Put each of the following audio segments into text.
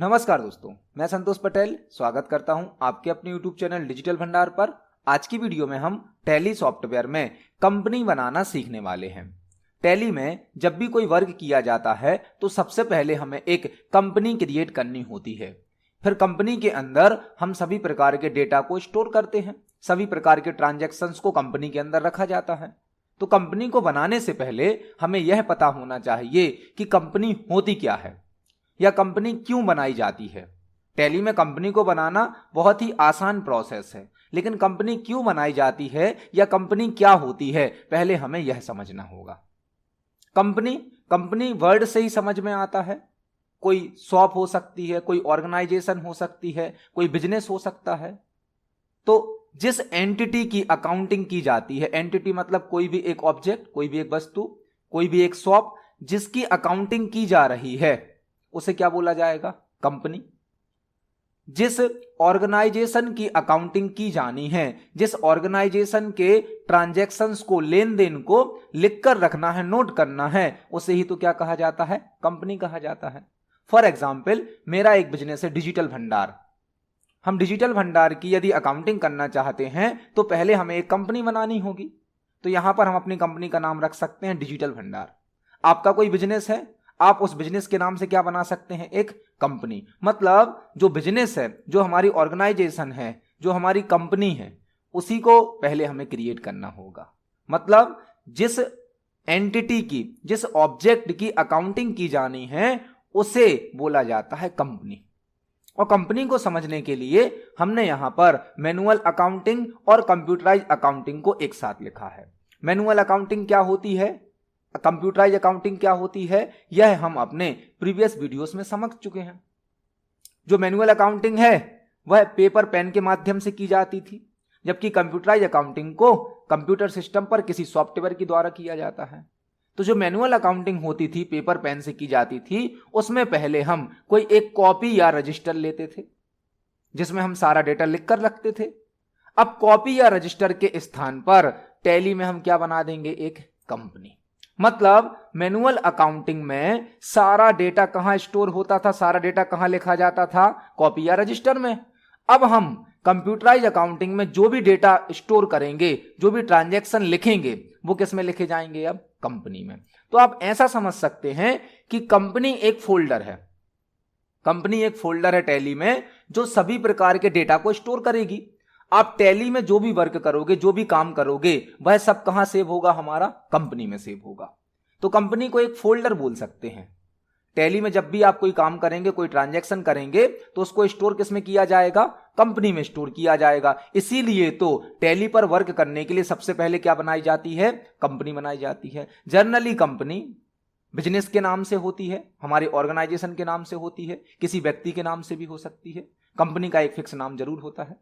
नमस्कार दोस्तों, मैं संतोष पटेल स्वागत करता हूं आपके अपने YouTube चैनल डिजिटल भंडार पर। आज की वीडियो में हम टैली सॉफ्टवेयर में कंपनी बनाना सीखने वाले हैं। टैली में जब भी कोई वर्क किया जाता है तो सबसे पहले हमें एक कंपनी क्रिएट करनी होती है। फिर कंपनी के अंदर हम सभी प्रकार के डेटा को स्टोर करते हैं, सभी प्रकार के ट्रांजैक्शंस को कंपनी के अंदर रखा जाता है। तो कंपनी को बनाने से पहले हमें यह पता होना चाहिए कि कंपनी होती क्या है या कंपनी क्यों बनाई जाती है। टैली में कंपनी को बनाना बहुत ही आसान प्रोसेस है, लेकिन कंपनी क्यों बनाई जाती है या कंपनी क्या होती है, पहले हमें यह समझना होगा। कंपनी वर्ड से ही समझ में आता है। कोई शॉप हो सकती है, कोई ऑर्गेनाइजेशन हो सकती है, कोई बिजनेस हो सकता है। तो जिस एंटिटी की अकाउंटिंग की जाती है, एंटिटी मतलब कोई भी एक ऑब्जेक्ट, कोई भी एक वस्तु, कोई भी एक शॉप जिसकी अकाउंटिंग की जा रही है, उसे क्या बोला जाएगा? कंपनी। जिस ऑर्गेनाइजेशन की अकाउंटिंग की जानी है, जिस ऑर्गेनाइजेशन के ट्रांजैक्शंस को, लेन देन को लिखकर रखना है, नोट करना है, उसे ही तो क्या कहा जाता है? कंपनी कहा जाता है। फॉर एग्जाम्पल, मेरा एक बिजनेस है डिजिटल भंडार। हम डिजिटल भंडार की यदि अकाउंटिंग करना चाहते हैं तो पहले हमें एक कंपनी बनानी होगी। तो यहां पर हम अपनी कंपनी का नाम रख सकते हैं डिजिटल भंडार। आपका कोई बिजनेस है, आप उस बिजनेस के नाम से क्या बना सकते हैं? एक कंपनी। मतलब जो बिजनेस है, जो हमारी ऑर्गेनाइजेशन है, जो हमारी कंपनी है, उसी को पहले हमें क्रिएट करना होगा। मतलब जिस एंटिटी की, जिस ऑब्जेक्ट की अकाउंटिंग की जानी है, उसे बोला जाता है कंपनी। और कंपनी को समझने के लिए हमने यहां पर मैनुअल अकाउंटिंग और कंप्यूटराइज अकाउंटिंग को एक साथ लिखा है। मैनुअल अकाउंटिंग क्या होती है, कंप्यूटराइज अकाउंटिंग क्या होती है, यह हम अपने प्रीवियस वीडियोस में समझ चुके हैं। जो मैनुअल अकाउंटिंग है वह पेपर पेन के माध्यम से की जाती थी, जबकि कंप्यूटराइज अकाउंटिंग को कंप्यूटर सिस्टम पर किसी सॉफ्टवेयर के द्वारा किया जाता है। तो जो मैनुअल अकाउंटिंग होती थी, पेपर पेन से की जाती थी, उसमें पहले हम कोई एक कॉपी या रजिस्टर लेते थे जिसमें हम सारा डेटा लिख कर रखते थे। अब कॉपी या रजिस्टर के स्थान पर टैली में हम क्या बना देंगे? एक कंपनी। मतलब मैनुअल अकाउंटिंग में सारा डेटा कहां स्टोर होता था, सारा डेटा कहां लिखा जाता था? कॉपी या रजिस्टर में। अब हम कंप्यूटराइज अकाउंटिंग में जो भी डेटा स्टोर करेंगे, जो भी ट्रांजैक्शन लिखेंगे, वो किस में लिखे जाएंगे? अब कंपनी में। तो आप ऐसा समझ सकते हैं कि कंपनी एक फोल्डर है। कंपनी एक फोल्डर है टैली में, जो सभी प्रकार के डेटा को स्टोर करेगी। आप टैली में जो भी वर्क करोगे, जो भी काम करोगे, वह सब कहां सेव होगा? हमारा कंपनी में सेव होगा। तो कंपनी को एक फोल्डर बोल सकते हैं। टैली में जब भी आप कोई काम करेंगे, कोई ट्रांजैक्शन करेंगे, तो उसको स्टोर किस में किया जाएगा? कंपनी में स्टोर किया जाएगा। इसीलिए तो टैली पर वर्क करने के लिए सबसे पहले क्या बनाई जाती है? कंपनी बनाई जाती है। जनरली कंपनी बिजनेस के नाम से होती है, हमारे ऑर्गेनाइजेशन के नाम से होती है, किसी व्यक्ति के नाम से भी हो सकती है। कंपनी का एक फिक्स नाम जरूर होता है।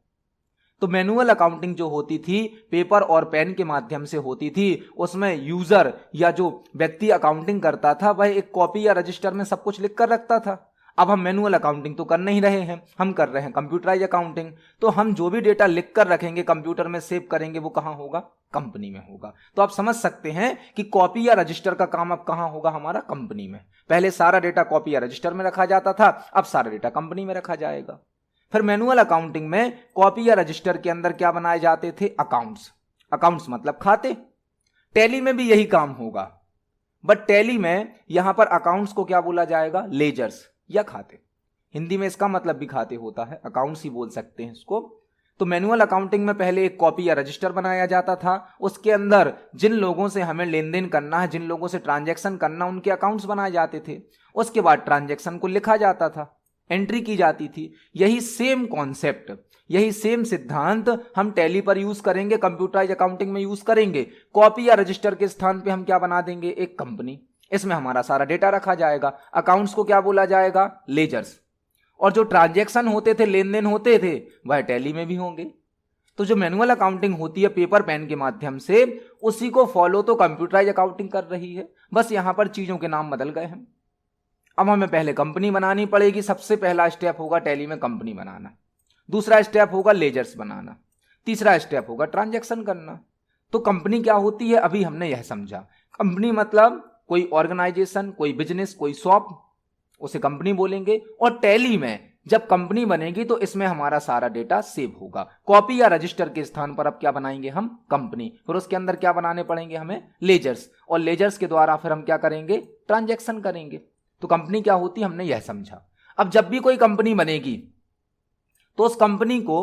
तो मैनुअल अकाउंटिंग जो होती थी, पेपर और पेन के माध्यम से होती थी। उसमें यूजर या जो व्यक्ति अकाउंटिंग करता था, वह एक कॉपी या रजिस्टर में सब कुछ लिख कर रखता था। अब हम मैनुअल अकाउंटिंग तो कर नहीं रहे हैं, हम कर रहे हैं कंप्यूटराइज अकाउंटिंग। तो हम जो भी डेटा लिख कर रखेंगे, कंप्यूटर में सेव करेंगे, वो कहां होगा? कंपनी में होगा। तो आप समझ सकते हैं कि कॉपी या रजिस्टर का काम अब कहां होगा? हमारा कंपनी में। पहले सारा डेटा कॉपी या रजिस्टर में रखा जाता था, अब सारा डेटा कंपनी में रखा जाएगा। फिर मैनुअल अकाउंटिंग में कॉपी या रजिस्टर के अंदर क्या बनाए जाते थे? अकाउंट्स। अकाउंट्स मतलब खाते। टैली में भी यही काम होगा, बट टैली में यहां पर अकाउंट्स को क्या बोला जाएगा? लेजर्स या खाते। हिंदी में इसका मतलब भी खाते होता है, अकाउंट्स ही बोल सकते हैं इसको। तो मैनुअल अकाउंटिंग में पहले एक कॉपी या रजिस्टर बनाया जाता था, उसके अंदर जिन लोगों से हमें लेन देन करना है, जिन लोगों से ट्रांजैक्शन करना, उनके अकाउंट्स बनाए जाते थे। उसके बाद ट्रांजैक्शन को लिखा जाता था, एंट्री की जाती थी। यही सेम कॉन्सेप्ट, यही सेम सिद्धांत हम टैली पर यूज करेंगे, कंप्यूटराइज अकाउंटिंग में यूज करेंगे। कॉपी या रजिस्टर के स्थान पे हम क्या बना देंगे? एक कंपनी। इसमें हमारा सारा डेटा रखा जाएगा। अकाउंट्स को क्या बोला जाएगा? लेजर्स। और जो ट्रांजैक्शन होते थे, लेन देन होते थे, वह टैली में भी होंगे। तो जो मैनुअल अकाउंटिंग होती है पेपर पेन के माध्यम से, उसी को फॉलो तो कंप्यूटराइज अकाउंटिंग कर रही है, बस यहां पर चीजों के नाम बदल गए हैं। अब हमें पहले कंपनी बनानी पड़ेगी। सबसे पहला स्टेप होगा टैली में कंपनी बनाना, दूसरा स्टेप होगा लेजर्स बनाना, तीसरा स्टेप होगा ट्रांजैक्शन करना। तो कंपनी क्या होती है अभी हमने यह समझा। कंपनी मतलब कोई ऑर्गेनाइजेशन, कोई बिजनेस, कोई शॉप, उसे कंपनी बोलेंगे। और टैली में जब कंपनी बनेगी तो इसमें हमारा सारा डेटा सेव होगा। कॉपी या रजिस्टर के स्थान पर अब क्या बनाएंगे हम, कंपनी। फिर उसके अंदर क्या बनाने पड़ेंगे हमें, लेजर्स, और लेजर्स के द्वारा फिर हम क्या करेंगे, ट्रांजैक्शन करेंगे। तो कंपनी क्या होती है हमने यह समझा। अब जब भी कोई कंपनी बनेगी तो उस कंपनी को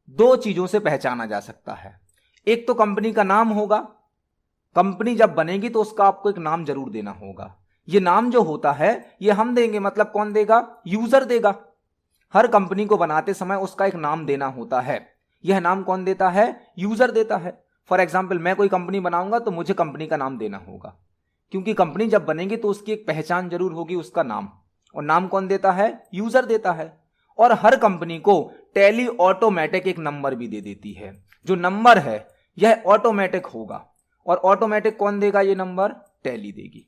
दो चीजों से पहचाना जा सकता है। एक तो कंपनी का नाम होगा, कंपनी जब बनेगी तो उसका आपको एक नाम जरूर देना होगा। ये नाम जो होता है ये हम देंगे, मतलब कौन देगा, यूजर देगा। हर कंपनी को बनाते समय उसका एक नाम देना होता है। यह नाम कौन देता है, यूजर देता है। फॉर एग्जाम्पल मैं कोई कंपनी बनाऊंगा तो मुझे कंपनी का नाम देना होगा, क्योंकि कंपनी जब बनेगी तो उसकी एक पहचान जरूर होगी, उसका नाम। और नाम कौन देता है, यूजर देता है। और हर कंपनी को टैली ऑटोमेटिक एक नंबर भी दे देती है। जो नंबर है यह ऑटोमेटिक होगा, और ऑटोमेटिक कौन देगा, ये नंबर टैली देगी।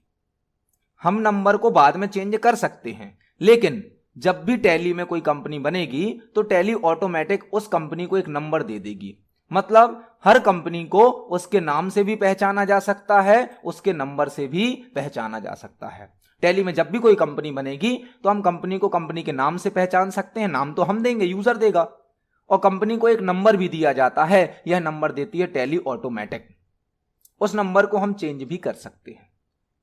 हम नंबर को बाद में चेंज कर सकते हैं, लेकिन जब भी टैली में कोई कंपनी बनेगी तो टैली ऑटोमेटिक उस कंपनी को एक नंबर दे देगी। मतलब हर कंपनी को उसके नाम से भी पहचाना जा सकता है, उसके नंबर से भी पहचाना जा सकता है। टैली में जब भी कोई कंपनी बनेगी तो हम कंपनी को कंपनी के नाम से पहचान सकते हैं। नाम तो हम देंगे, यूजर देगा, और कंपनी को एक नंबर भी दिया जाता है। यह नंबर देती है टैली ऑटोमेटिक। उस नंबर को हम चेंज भी कर सकते हैं।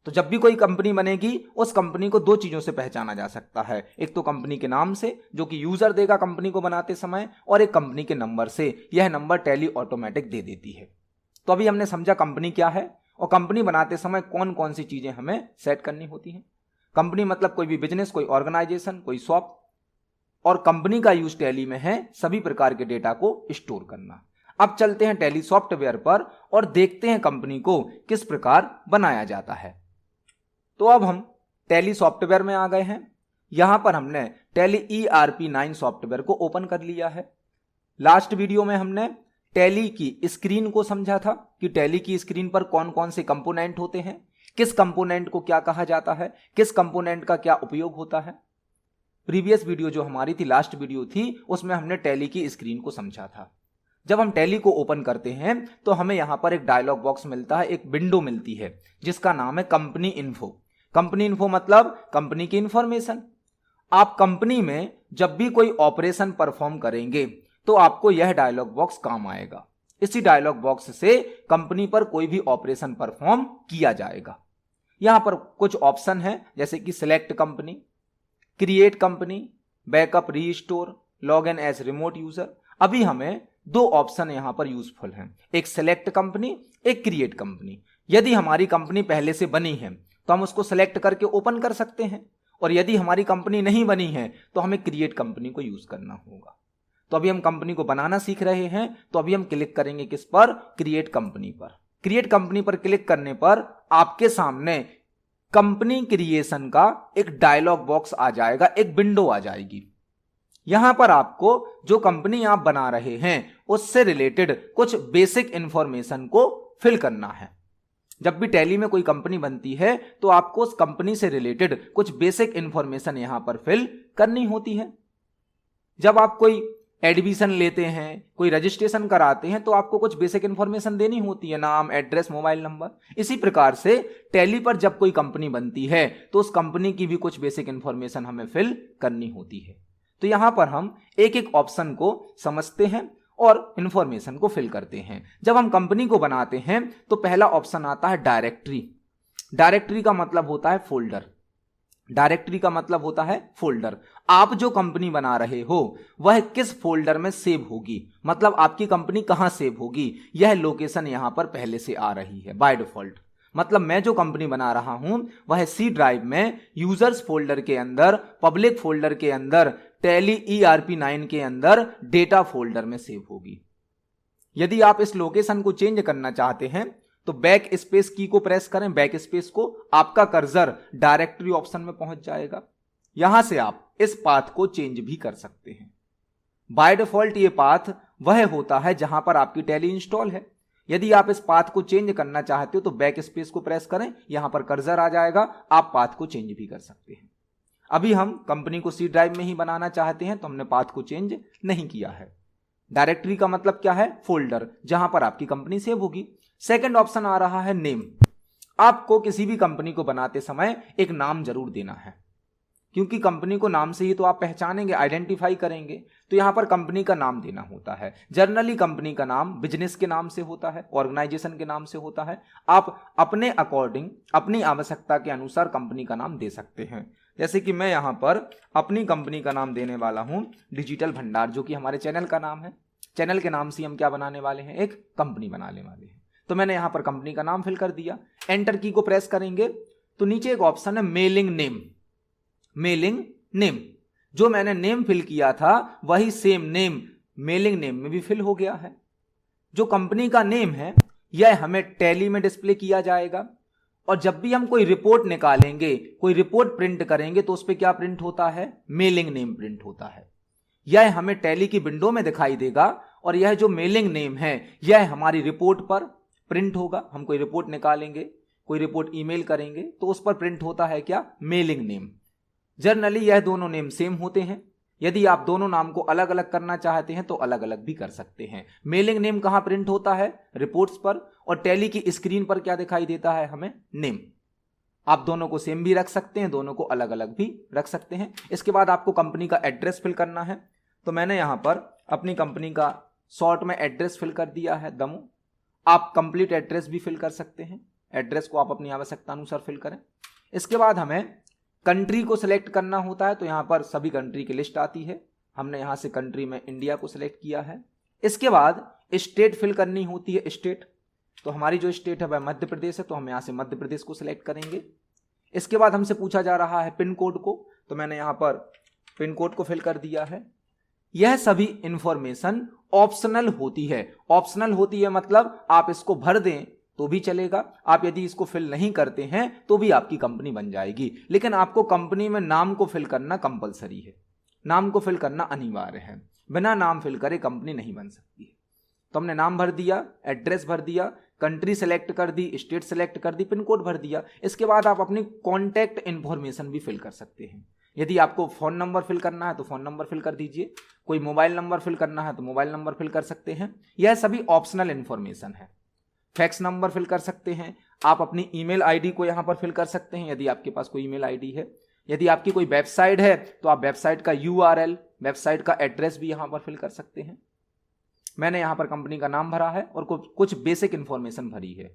तो जब भी कोई कंपनी बनेगी उस कंपनी को दो चीजों से पहचाना जा सकता है। एक तो कंपनी के नाम से जो कि यूजर देगा कंपनी को बनाते समय, और एक कंपनी के नंबर से। यह नंबर टैली ऑटोमेटिक दे देती है। तो अभी हमने समझा कंपनी क्या है और कंपनी बनाते समय कौन कौन सी चीजें हमें सेट करनी होती हैं। कंपनी मतलब कोई भी बिजनेस, कोई ऑर्गेनाइजेशन, कोई शॉप। और कंपनी का यूज टैली में है सभी प्रकार के डेटा को स्टोर करना। अब चलते हैं टैली सॉफ्टवेयर पर और देखते हैं कंपनी को किस प्रकार बनाया जाता है। तो अब हम टैली सॉफ्टवेयर में आ गए हैं। यहां पर हमने टैली ERP9 सॉफ्टवेयर को ओपन कर लिया है। लास्ट वीडियो में हमने टैली की स्क्रीन को समझा था कि टैली की स्क्रीन पर कौन कौन से कंपोनेंट होते हैं, किस कंपोनेंट को क्या कहा जाता है, किस कंपोनेंट का क्या उपयोग होता है। प्रीवियस वीडियो जो हमारी थी, लास्ट वीडियो थी, उसमें हमने टैली की स्क्रीन को समझा था। जब हम टैली को ओपन करते हैं तो हमें यहां पर एक डायलॉग बॉक्स मिलता है, एक विंडो मिलती है जिसका नाम है कंपनी इन्फो। कंपनी इन्फो मतलब कंपनी की इंफॉर्मेशन। आप कंपनी में जब भी कोई ऑपरेशन परफॉर्म करेंगे तो आपको यह डायलॉग बॉक्स काम आएगा। इसी डायलॉग बॉक्स से कंपनी पर कोई भी ऑपरेशन परफॉर्म किया जाएगा। यहां पर कुछ ऑप्शन है, जैसे कि select company, create company, backup restore, log in as remote user. अभी हमें दो ऑप्शन यहां पर यूजफुल हैं, एक सिलेक्ट कंपनी, एक क्रिएट कंपनी। यदि हमारी कंपनी पहले से बनी है तो हम उसको सिलेक्ट करके ओपन कर सकते हैं, और यदि हमारी कंपनी नहीं बनी है तो हमें क्रिएट कंपनी को यूज करना होगा। तो अभी हम कंपनी को बनाना सीख रहे हैं, तो अभी हम क्लिक करेंगे किस पर, क्रिएट कंपनी पर। क्रिएट कंपनी पर क्लिक करने पर आपके सामने कंपनी क्रिएशन का एक डायलॉग बॉक्स आ जाएगा, एक विंडो आ जाएगी। यहां पर आपको जो कंपनी आप बना रहे हैं उससे रिलेटेड कुछ बेसिक इंफॉर्मेशन को फिल करना है। जब भी टैली में कोई कंपनी बनती है तो आपको उस कंपनी से रिलेटेड कुछ बेसिक इंफॉर्मेशन यहां पर फिल करनी होती है। जब आप कोई एडमिशन लेते हैं, कोई रजिस्ट्रेशन कराते हैं, तो आपको कुछ बेसिक इंफॉर्मेशन देनी होती है, नाम, एड्रेस, मोबाइल नंबर। इसी प्रकार से टैली पर जब कोई कंपनी बनती है तो उस कंपनी की भी कुछ बेसिक इंफॉर्मेशन हमें फिल करनी होती है। तो यहां पर हम एक एक ऑप्शन को समझते हैं और इंफॉर्मेशन को फिल करते हैं। जब हम कंपनी को बनाते हैं तो पहला ऑप्शन आता है डायरेक्टरी। डायरेक्टरी का मतलब होता है फोल्डर। डायरेक्टरी का मतलब होता है फोल्डर। आप जो कंपनी बना रहे हो वह किस फोल्डर में सेव होगी, मतलब आपकी कंपनी कहां सेव होगी, यह लोकेशन यहां पर पहले से आ रही है बाय डिफॉल्ट। मतलब मैं जो कंपनी बना रहा हूं वह सी ड्राइव में यूजर्स फोल्डर के अंदर, पब्लिक फोल्डर के अंदर, टैली ERP9 के अंदर डेटा फोल्डर में सेव होगी। यदि आप इस लोकेशन को चेंज करना चाहते हैं तो बैक स्पेस की को प्रेस करें, बैक स्पेस को, आपका कर्सर डायरेक्टरी ऑप्शन में पहुंच जाएगा। यहां से आप इस पाथ को चेंज भी कर सकते हैं। बाय डिफॉल्ट ये पाथ वह होता है जहां पर आपकी टैली इंस्टॉल है। यदि आप इस पाथ को चेंज करना चाहते हो तो बैक स्पेस को प्रेस करें, यहां पर कर्सर आ जाएगा, आप पाथ को चेंज भी कर सकते हैं। अभी हम कंपनी को सी ड्राइव में ही बनाना चाहते हैं तो हमने पाथ को चेंज नहीं किया है। डायरेक्टरी का मतलब क्या है, फोल्डर, जहां पर आपकी कंपनी सेव होगी। सेकंड ऑप्शन आ रहा है नेम। आपको किसी भी कंपनी को बनाते समय एक नाम जरूर देना है। क्योंकि कंपनी को नाम से ही तो आप पहचानेंगे, आइडेंटिफाई करेंगे। तो यहां पर कंपनी का नाम देना होता है। जनरली कंपनी का नाम बिजनेस के नाम से होता है, ऑर्गेनाइजेशन के नाम से होता है। आप अपने अकॉर्डिंग, अपनी आवश्यकता के अनुसार कंपनी का नाम दे सकते हैं। जैसे कि मैं यहां पर अपनी कंपनी का नाम देने वाला हूं डिजिटल भंडार, जो कि हमारे चैनल का नाम है। चैनल के नाम से हम क्या बनाने वाले हैं, एक कंपनी बनाने वाले हैं। तो मैंने यहां पर कंपनी का नाम फिल कर दिया। एंटर की को प्रेस करेंगे तो नीचे एक ऑप्शन है मेलिंग नेम। मेलिंग नेम, जो मैंने नेम फिल किया था वही सेम नेम मेलिंग नेम में भी फिल हो गया है। जो कंपनी का नेम है यह हमें टैली में डिस्प्ले किया जाएगा, और जब भी हम कोई रिपोर्ट निकालेंगे, कोई रिपोर्ट प्रिंट करेंगे, तो उस पर क्या प्रिंट होता है, मेलिंग नेम प्रिंट होता है। यह हमें टैली की विंडो में दिखाई देगा, और यह जो मेलिंग नेम है यह हमारी रिपोर्ट पर प्रिंट होगा। हम कोई रिपोर्ट निकालेंगे, कोई रिपोर्ट ईमेल करेंगे, तो उस पर प्रिंट होता है क्या, मेलिंग नेम। जनरली यह दोनों नेम सेम होते हैं। यदि आप दोनों नाम को अलग अलग करना चाहते हैं तो अलग अलग भी कर सकते हैं। मेलिंग नेम कहां प्रिंट होता है, रिपोर्ट्स पर, और टैली की स्क्रीन पर क्या दिखाई देता है हमें, नेम। आप दोनों को सेम भी रख सकते हैं, दोनों को अलग अलग भी रख सकते हैं। इसके बाद आपको कंपनी का एड्रेस फिल करना है। तो मैंने यहां पर अपनी कंपनी का शॉर्ट में एड्रेस फिल कर दिया है, दमू। आप कंप्लीट एड्रेस भी फिल कर सकते हैं, एड्रेस को आप अपनी आवश्यकता अनुसार फिल करें। इसके बाद हमें कंट्री को सिलेक्ट करना होता है। तो यहां पर सभी कंट्री की लिस्ट आती है। हमने यहां से कंट्री में इंडिया को सिलेक्ट किया है। इसके बाद स्टेट फिल करनी होती है, स्टेट। तो हमारी जो स्टेट है वह मध्य प्रदेश है, तो हम यहां से मध्य प्रदेश को सिलेक्ट करेंगे। इसके बाद हमसे पूछा जा रहा है पिन कोड को, तो मैंने यहां पर पिन कोड को फिल कर दिया है। यह सभी इंफॉर्मेशन ऑप्शनल होती है। ऑप्शनल होती है मतलब आप इसको भर दें तो भी चलेगा, आप यदि इसको फिल नहीं करते हैं तो भी आपकी कंपनी बन जाएगी। लेकिन आपको कंपनी में नाम को फिल करना कंपलसरी है, नाम को फिल करना अनिवार्य है। बिना नाम फिल करे कंपनी नहीं बन सकती है। तो हमने नाम भर दिया, एड्रेस भर दिया, कंट्री सेलेक्ट कर दी, स्टेट सेलेक्ट कर दी, पिन कोड भर दिया। इसके बाद आप अपनी कॉन्टैक्ट इंफॉर्मेशन भी फिल कर सकते हैं। यदि आपको फोन नंबर फिल करना है तो फोन नंबर फिल कर दीजिए, कोई मोबाइल नंबर फिल करना है तो मोबाइल नंबर फिल कर सकते हैं। यह सभी ऑप्शनल इंफॉर्मेशन है। फैक्स नंबर फिल कर सकते हैं। आप अपनी ईमेल आईडी को यहां पर फिल कर सकते हैं, यदि आपके पास कोई ईमेल आईडी है। यदि आपकी कोई वेबसाइट है तो आप वेबसाइट का यूआरएल, वेबसाइट का एड्रेस भी यहां पर फिल कर सकते हैं। मैंने यहां पर कंपनी का नाम भरा है और कुछ बेसिक इंफॉर्मेशन भरी है।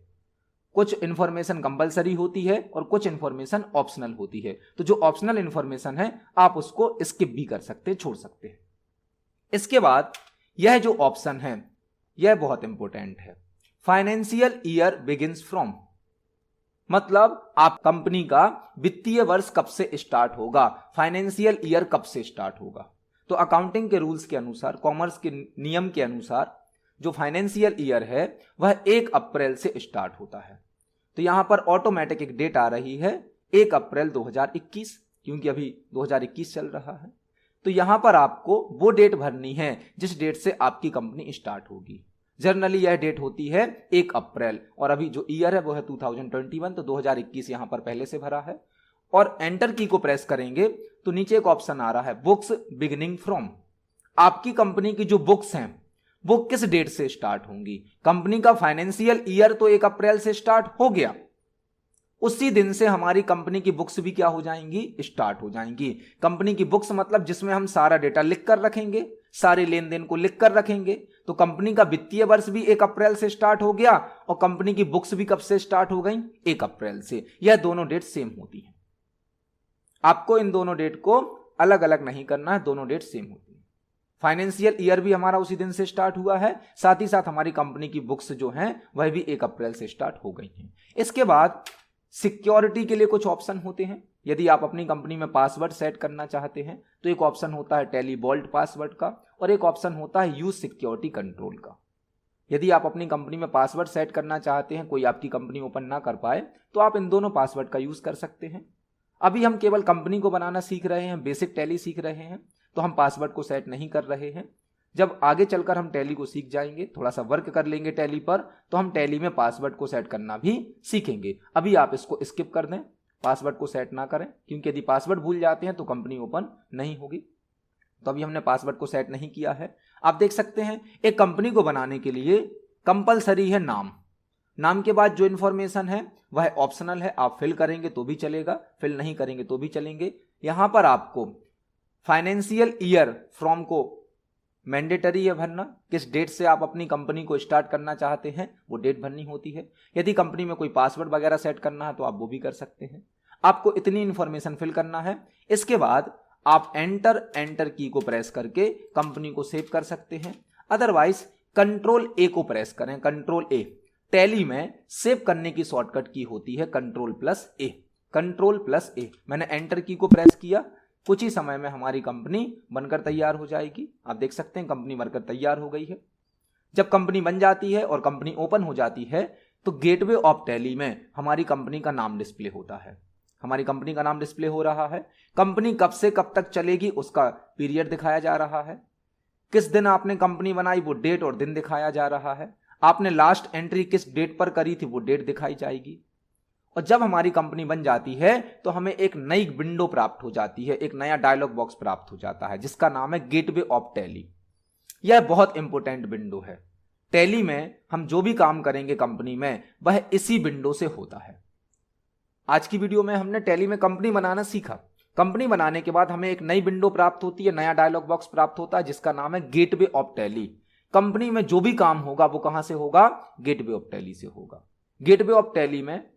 कुछ इंफॉर्मेशन कंपलसरी होती है और कुछ इंफॉर्मेशन ऑप्शनल होती है। तो जो ऑप्शनल इंफॉर्मेशन है आप उसको स्किप भी कर सकते हैं, छोड़ सकते हैं। इसके बाद यह जो ऑप्शन है यह बहुत इंपॉर्टेंट है, फाइनेंशियल ईयर बिगिंस फ्रॉम। मतलब आप कंपनी का वित्तीय वर्ष कब से स्टार्ट होगा, फाइनेंशियल ईयर कब से स्टार्ट होगा। तो अकाउंटिंग के रूल्स के अनुसार, कॉमर्स के नियम के अनुसार जो फाइनेंशियल ईयर है वह 1 अप्रैल से स्टार्ट होता है। तो यहां पर ऑटोमेटिक एक डेट आ रही है 1 अप्रैल 2021, क्योंकि अभी 2021 चल रहा है। तो यहां पर आपको वो डेट भरनी है जिस डेट से आपकी कंपनी स्टार्ट होगी। जनरली यह डेट होती है 1 अप्रैल, और अभी जो ईयर है वो है 2021, तो 2021 यहां पर पहले से भरा है। और एंटर की को प्रेस करेंगे तो नीचे एक ऑप्शन आ रहा है बुक्स बिगिनिंग फ्रॉम। आपकी कंपनी की जो बुक्स हैं वो किस डेट से स्टार्ट होंगी। कंपनी का फाइनेंशियल ईयर तो 1 अप्रैल से स्टार्ट हो गया, उसी दिन से हमारी कंपनी की बुक्स भी क्या हो जाएंगी, स्टार्ट हो जाएंगी। कंपनी की बुक्स मतलब जिसमें हम सारा डेटा लिख कर रखेंगे, सारे लेन देन को लिख कर रखेंगे। तो कंपनी का वित्तीय वर्ष भी 1 अप्रैल से स्टार्ट हो गया और कंपनी की बुक्स भी कब से स्टार्ट हो गई, 1 अप्रैल से। यह दोनों डेट सेम होती हैं। आपको इन दोनों डेट को अलग अलग नहीं करना है, दोनों डेट सेम होती है। फाइनेंशियल ईयर भी हमारा उसी दिन से स्टार्ट हुआ है, साथ ही साथ हमारी कंपनी की बुक्स जो हैं वह भी 1 अप्रैल से स्टार्ट हो गई हैं। इसके बाद सिक्योरिटी के लिए कुछ ऑप्शन होते हैं। यदि आप अपनी कंपनी में पासवर्ड सेट करना चाहते हैं तो एक ऑप्शन होता है टैली वॉल्ट पासवर्ड का, और एक ऑप्शन होता है यूज सिक्योरिटी कंट्रोल का। यदि आप अपनी कंपनी में पासवर्ड सेट करना चाहते हैं, कोई आपकी कंपनी ओपन ना कर पाए, तो आप इन दोनों पासवर्ड का यूज कर सकते हैं। अभी हम केवल कंपनी को बनाना सीख रहे हैं, बेसिक टैली सीख रहे हैं, तो हम पासवर्ड को सेट नहीं कर रहे हैं। जब आगे चलकर हम टैली को सीख जाएंगे, थोड़ा सा वर्क कर लेंगे टैली पर, तो हम टैली में पासवर्ड को सेट करना भी सीखेंगे। अभी आप इसको स्किप कर दें, पासवर्ड को सेट ना करें, क्योंकि यदि पासवर्ड भूल जाते हैं तो कंपनी ओपन नहीं होगी। तो अभी हमने पासवर्ड को सेट नहीं किया है। आप देख सकते हैं एक कंपनी को बनाने के लिए कंपलसरी है नाम। नाम के बाद जो इंफॉर्मेशन है वह ऑप्शनल है, आप फिल करेंगे तो भी चलेगा, फिल नहीं करेंगे तो भी चलेंगे। यहां पर आपको फाइनेंशियल ईयर फ्रॉम को मैंडेटरी है भरना, किस डेट से आप अपनी कंपनी को स्टार्ट करना चाहते हैं वो डेट भरनी होती है। यदि कंपनी में कोई पासवर्ड वगैरह सेट करना है तो आप वो भी कर सकते हैं। आपको इतनी इंफॉर्मेशन फिल करना है। इसके बाद आप एंटर की को प्रेस करके कंपनी को सेव कर सकते हैं। अदरवाइज कंट्रोल ए को प्रेस करें, कंट्रोल ए। टैली में सेव करने की शॉर्टकट की होती है कंट्रोल प्लस ए, कंट्रोल प्लस ए। मैंने एंटर की को प्रेस किया, कुछ ही समय में हमारी कंपनी बनकर तैयार हो जाएगी। आप देख सकते हैं कंपनी बनकर तैयार हो गई है। जब कंपनी बन जाती है और कंपनी ओपन हो जाती है तो गेटवे ऑफ टैली में हमारी कंपनी का नाम डिस्प्ले होता है। हमारी कंपनी का नाम डिस्प्ले हो रहा है। कंपनी कब से कब तक चलेगी उसका पीरियड दिखाया जा रहा है। किस दिन आपने कंपनी बनाई वो डेट और दिन दिखाया जा रहा है। आपने लास्ट एंट्री किस डेट पर करी थी वो डेट दिखाई जाएगी। और जब हमारी कंपनी बन जाती है तो हमें एक नई विंडो प्राप्त हो जाती है, एक नया डायलॉग बॉक्स प्राप्त हो जाता है जिसका नाम है गेटवे ऑफ टैली। यह बहुत इंपॉर्टेंट विंडो है। टैली में हम जो भी काम करेंगे कंपनी में वह इसी विंडो से होता है। आज की वीडियो में हमने टैली में कंपनी बनाना सीखा। कंपनी बनाने के बाद हमें एक नई विंडो प्राप्त होती है, नया डायलॉग बॉक्स प्राप्त होता है जिसका नाम है गेटवे ऑफ टैली। कंपनी में जो भी काम होगा वो कहां से होगा, गेटवे ऑफ टैली से होगा। गेटवे ऑफ टैली में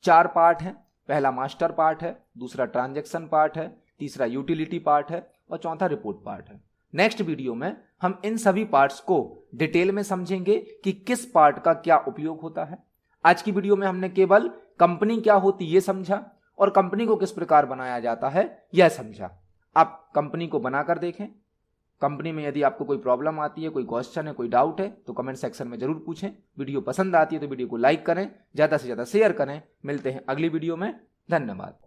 4 पार्ट हैं। पहला मास्टर पार्ट है, दूसरा ट्रांजैक्शन पार्ट है, तीसरा यूटिलिटी पार्ट है और चौथा रिपोर्ट पार्ट है। नेक्स्ट वीडियो में हम इन सभी पार्ट्स को डिटेल में समझेंगे कि किस पार्ट का क्या उपयोग होता है। आज की वीडियो में हमने केवल कंपनी क्या होती है समझा और कंपनी को किस प्रकार बनाया जाता है यह समझा। आप कंपनी को बनाकर देखें। कंपनी में यदि आपको कोई प्रॉब्लम आती है, कोई क्वेश्चन है, कोई डाउट है तो कमेंट सेक्शन में जरूर पूछें। वीडियो पसंद आती है तो वीडियो को लाइक करें, ज़्यादा से ज़्यादा शेयर करें। मिलते हैं अगली वीडियो में। धन्यवाद।